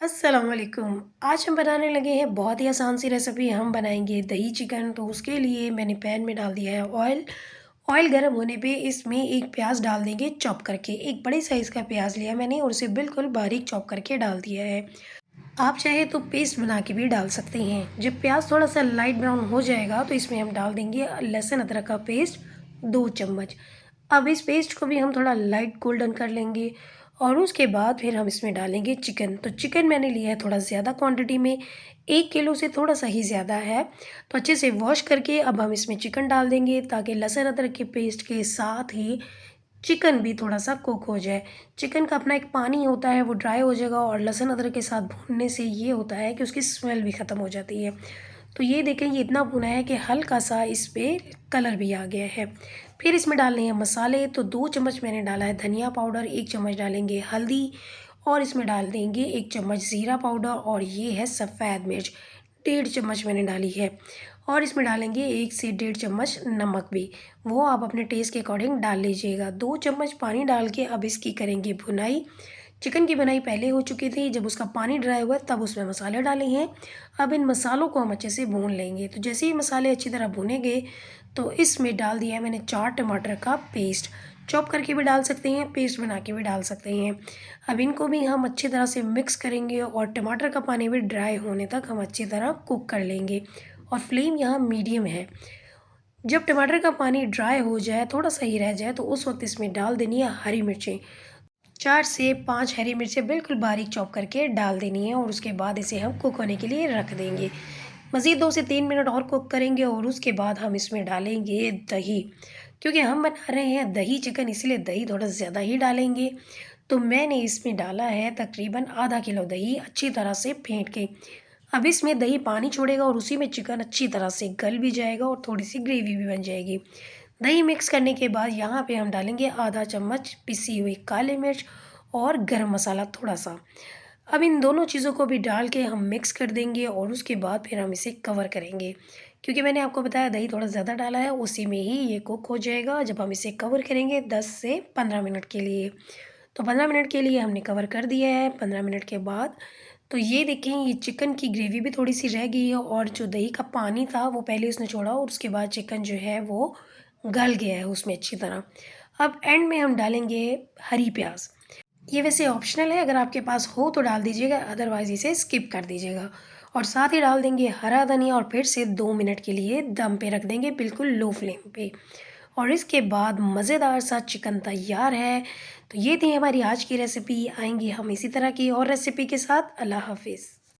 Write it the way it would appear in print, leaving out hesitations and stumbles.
अस्सलाम वालेकुम। आज हम बनाने लगे हैं बहुत ही आसान सी रेसिपी। हम बनाएंगे दही चिकन। तो उसके लिए मैंने पैन में डाल दिया है ऑयल। ऑयल गर्म होने पे इसमें एक प्याज डाल देंगे चॉप करके। एक बड़े साइज़ का प्याज लिया मैंने और उसे बिल्कुल बारीक चॉप करके डाल दिया है। आप चाहे तो पेस्ट बना के भी डाल सकते हैं। जब प्याज थोड़ा सा लाइट ब्राउन हो जाएगा तो इसमें हम डाल देंगे लहसुन अदरक का पेस्ट 2 चम्मच। अब इस पेस्ट को भी हम थोड़ा लाइट गोल्डन कर लेंगे और उसके बाद फिर हम इसमें डालेंगे चिकन। तो चिकन मैंने लिया है थोड़ा ज़्यादा क्वांटिटी में, 1 किलो से थोड़ा सा ही ज़्यादा है। तो अच्छे से वॉश करके अब हम इसमें चिकन डाल देंगे ताकि लहसुन अदरक के पेस्ट के साथ ही चिकन भी थोड़ा-सा कुक हो जाए। चिकन का अपना एक पानी होता है वो ड्राई हो जाएगा और लहसुन अदरक के साथ भूनने से ये होता है कि उसकी स्मेल भी ख़त्म हो जाती है। तो ये देखें ये इतना भुना है कि हल्का-सा इस पे कलर भी आ गया है। फिर इसमें डालने हैं मसाले। तो 2 चम्मच मैंने डाला है धनिया पाउडर, 1 चम्मच डालेंगे हल्दी और इसमें डाल देंगे 1 चम्मच ज़ीरा पाउडर और ये है सफ़ेद मिर्च, 1.5 चम्मच मैंने डाली है। और इसमें डालेंगे 1 से 1.5 चम्मच नमक भी, वो आप अपने टेस्ट के अकॉर्डिंग डाल लीजिएगा। 2 चम्मच पानी डाल के अब इसकी करेंगे भुनाई। चिकन की भुनाई पहले हो चुकी थी, जब उसका पानी ड्राई हुआ तब उसमें मसाले डाले हैं। अब इन मसालों को हम अच्छे से भून लेंगे। तो जैसे ही मसाले अच्छी तरह भुनेंगे तो इसमें डाल दिया है मैंने 4 टमाटर का पेस्ट। चॉप करके भी डाल सकते हैं, पेस्ट बना के भी डाल सकते हैं। अब इनको भी हम अच्छी तरह से मिक्स करेंगे और टमाटर का पानी भी ड्राई होने तक हम अच्छी तरह कुक कर लेंगे और फ्लेम यहाँ मीडियम है। जब टमाटर का पानी ड्राई हो जाए, थोड़ा सा ही रह जाए, तो उस वक्त इसमें डाल देनी है हरी मिर्चें। 4 से 5 हरी मिर्चें बिल्कुल बारीक चॉप करके डाल देनी है और उसके बाद इसे हम कुक होने के लिए रख देंगे। मज़ीद 2 से 3 मिनट और कुक करेंगे और उसके बाद हम इसमें डालेंगे दही। क्योंकि हम बना रहे हैं दही चिकन, इसलिए दही थोड़ा ज़्यादा ही डालेंगे। तो मैंने इसमें डाला है तकरीबन आधा किलो दही अच्छी तरह से फेंट के। अब इसमें दही पानी छोड़ेगा और उसी में चिकन अच्छी तरह से गल भी जाएगा और थोड़ी-सी ग्रेवी भी बन जाएगी। दही मिक्स करने के बाद यहाँ पे हम डालेंगे आधा चम्मच पिसी हुई काली मिर्च और गरम मसाला थोड़ा-सा। अब इन दोनों चीज़ों को भी डाल के हम मिक्स कर देंगे और उसके बाद फिर हम इसे कवर करेंगे। क्योंकि मैंने आपको बताया दही थोड़ा ज़्यादा डाला है, उसी में ही ये कुक हो जाएगा जब हम इसे कवर करेंगे 10 से 15 मिनट के लिए। तो 15 मिनट के लिए हमने कवर कर दिया है। 15 मिनट के बाद तो ये देखें ये चिकन की ग्रेवी भी थोड़ी-सी रह गई है और जो दही का पानी था वो पहले उसने छोड़ा और उसके बाद चिकन जो है वो गल गया है उसमें अच्छी तरह। अब एंड में हम डालेंगे हरी प्याज़। ये वैसे ऑप्शनल है, अगर आपके पास हो तो डाल दीजिएगा, अदरवाइज़ इसे स्किप कर दीजिएगा। और साथ ही डाल देंगे हरा धनिया और फिर से 2 मिनट के लिए दम पे रख देंगे बिल्कुल लो फ्लेम पे। और इसके बाद मज़ेदार सा चिकन तैयार है। तो ये थी हमारी आज की रेसिपी। आएँगे हम इसी तरह की और रेसिपी के साथ। अल्लाह हाफ़िज़।